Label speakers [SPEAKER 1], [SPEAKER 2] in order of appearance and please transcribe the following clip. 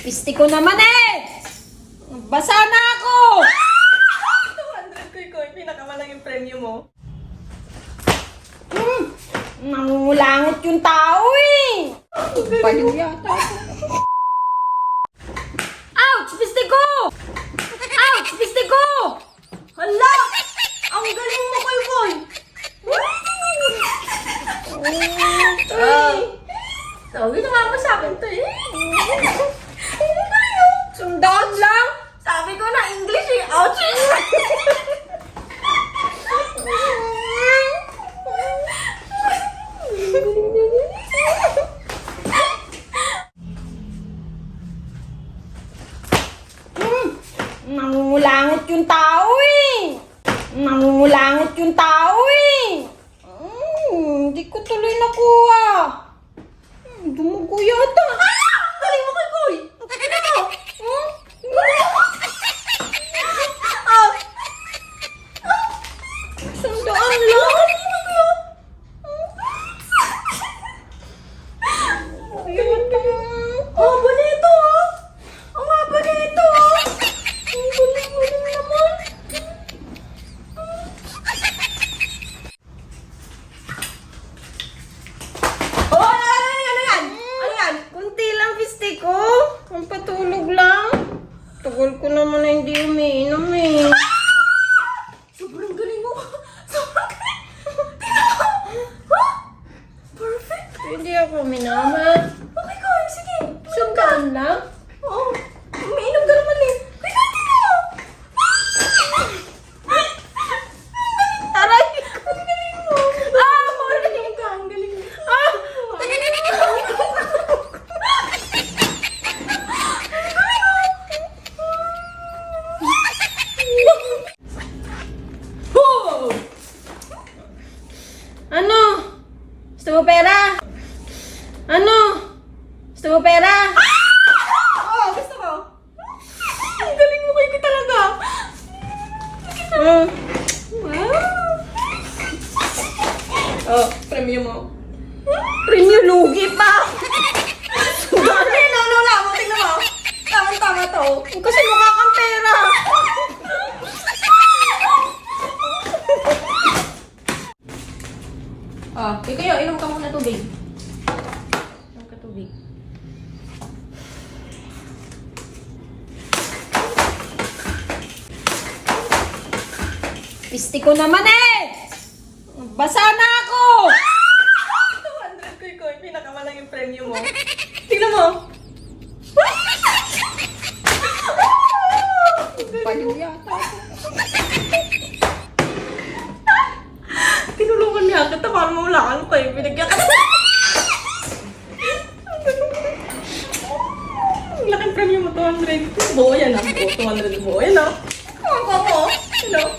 [SPEAKER 1] Piste ko naman eh! Basa na ako!
[SPEAKER 2] 200 ko, pinakamalaking premyo mo.
[SPEAKER 1] Nangungulangot yung tao eh! Baliw yata ako. Ouch! Piste ko! Ouch! Piste ko!
[SPEAKER 2] Hala! Ang galing mo, Koy! Sabi naman sa akin to eh.
[SPEAKER 1] Sundaan lang!
[SPEAKER 2] Sabi ko na English eh. Ouch!
[SPEAKER 1] Nangungulangot yung tao eh! Nangungulangot yung tao eh! Hindi ko tuloy nakuha. Dumugo yata.
[SPEAKER 2] Galing mo, Koy! Ano?
[SPEAKER 1] Sundaan lang.
[SPEAKER 2] Haba na ito ah! Ang haba na ito ah! Ang galing naman! Oh, ano yan? Ano yan?
[SPEAKER 1] Kunti lang piste ko. Ang patulog lang. Tagal ko naman na hindi umiinom eh.
[SPEAKER 2] Sobrang galing mo! Sobrang galing! Tingnan mo! Perfect!
[SPEAKER 1] Hindi ako minama.
[SPEAKER 2] Okay, Koy, sige!
[SPEAKER 1] Sundaan lang.
[SPEAKER 2] Oo, umiinom ka naman eh! Tingnan mo!
[SPEAKER 1] Aray!
[SPEAKER 2] Ang galing mo! Ang galing ka! Ang galing mo!
[SPEAKER 1] Ho! Ano? Gusto mo pera? Ano? Gusto mo pera?
[SPEAKER 2] Oo, gusto ko! Ang galing mo kayo talaga!
[SPEAKER 1] Hmm.
[SPEAKER 2] Wow! Oh, premyo mo.
[SPEAKER 1] Premium lugi pa!
[SPEAKER 2] Ano yun? Wala mo, tingnan mo. Tama-tama to.
[SPEAKER 1] Kasi mukha kang pera.
[SPEAKER 2] Kayo, inom ka muna tubig. Inom ka tubig.
[SPEAKER 1] Piste ko naman eh! Basa na ako!
[SPEAKER 2] 200 ko, pinakamalaking premyo mo. Tingnan mo.
[SPEAKER 1] Baliw yata ako.
[SPEAKER 2] Tinulungan niya kita para mawala ka kayo. Binigyan ka na. Ang laking premyo mo, 200. Buo yan ah. Buo, 200 buo yan ah. Ang mo. Hello?